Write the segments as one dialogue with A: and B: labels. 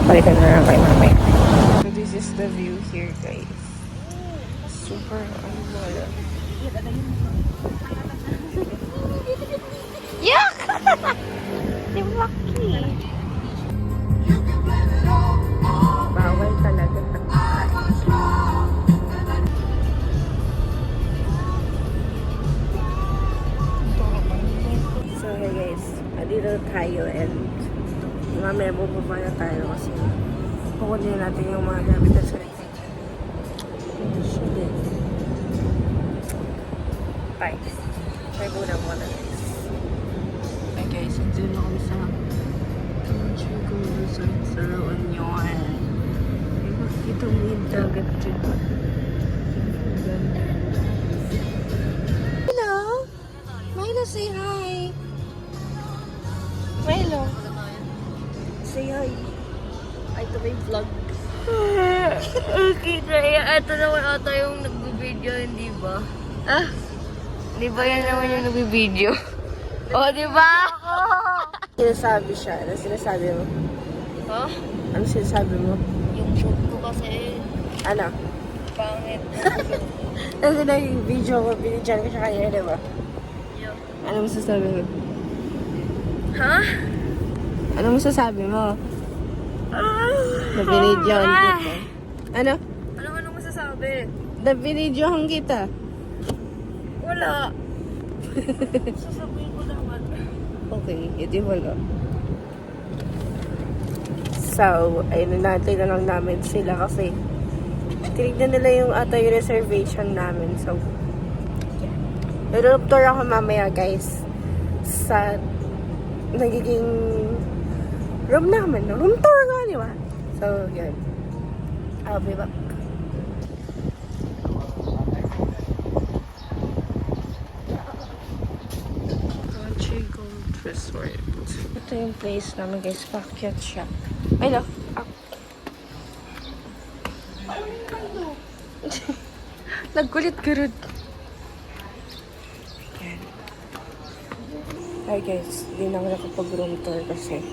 A: palitan na lang kay mamay. So this is the view here, guys. Super, wala. Yuck! Timaki! Bawal talaga. So hey guys, dito tayo and mamaya bubaba na tayo kasi kukunin natin yung mga gamit na sa guys. Try ko lang muna guys. Hey guys, andun na kami sa Chico Resort sa La Union. Makikita mo yung dagat dyan. Hello! Milo, say hi! Milo! Say hi! Ay, ito ba yung vlog? Okay, kaya ito naman ata yung nagbibideo, hindi ba? Ah? Di ba yan naman yung nagbibideo? Oh, di ba? Sinasabi siya. Ano sinasabi mo?
B: Huh?
A: Ano sinasabi mo?
B: Yung shoot ko kasi
A: Ano?
B: pangit.
A: Kasi na yung video ko, binidyan ko siya kanina, di ba?
B: Yeah.
A: Ano masasabi mo?
B: Ha?
A: Ano masasabi mo? Na binidyan kita. Ano?
B: Anong masasabi?
A: Na binidyan kita.
B: Wala. Sasabihin ko naman.
A: Okay, edi wala. So, ayun na natin na lang namin sila kasi tinignan nila yung yung reservation namin. So, room tour ako mamaya guys sa nagiging room namin. Room tour nga, di ba? So, yun. I'll be back. Resort. Ito yung place namin guys, Pakyat siya. Ay no. Nagkulit-kurut. Yan. Hi guys, hindi na ako nakapag-room tour kasi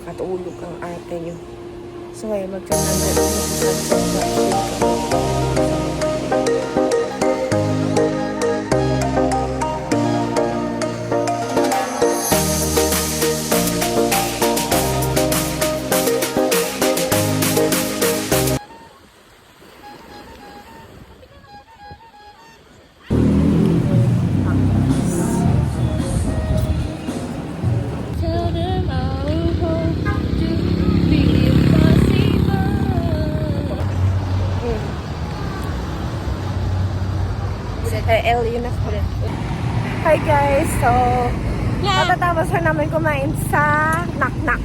A: katulog ang ate nyo. So ngayon, magkakaroon na Hi guys, so matatapos na namin kumain sa Knock-Knock.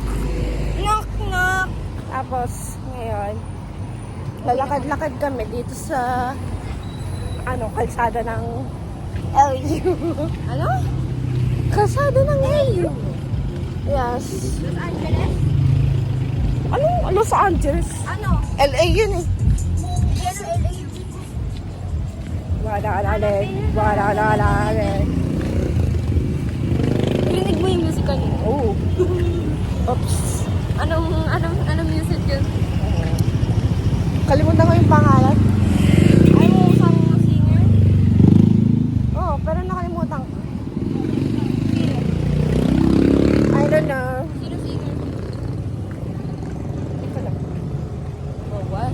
B: Knock-knock!
A: Tapos ngayon lalakad-lakad kami dito sa kalsada ng LU.
B: Ano?
A: Kalsada ng LU. Yes.
B: Los Angeles?
A: Anong Los Angeles?
B: Ano?
A: LA yun eh.
B: Yellow LA.
A: Wala.
B: Rinig mo yung music kanina?
A: Oh. Oops.
B: Anong music yun?
A: Kalimutan ko yung pangalan.
B: Ay, mo isang singer?
A: Oh, pero nakalimutan ko. I don't know.
B: Sino singer?
A: Hindi ko lang.
B: Oh, what?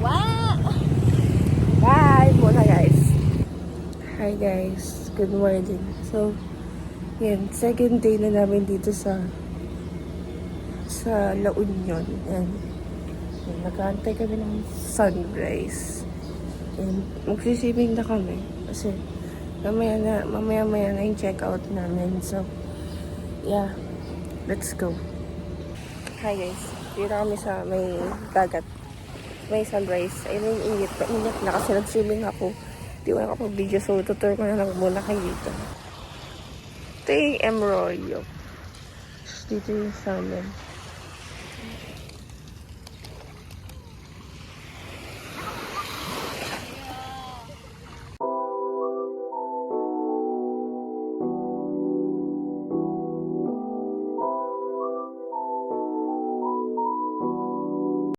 B: What?
A: Bye muna guys. Hi guys. Good morning. So, yan. Second day na namin dito sa La Union. And nag-aantay kami ng sunrise. And magsisibing na kami. Kasi mamaya na yung check-out namin. So, yeah. Let's go. Hi guys. Dito kami sa may dagat. May sunrise. Ayun yung init. Mainit na kasi nag-swimming ako. Hindi ko nakapag-video. So, tutur ko na lang muna kayo dito. Ito yung M. Royo. Dito yung salmon.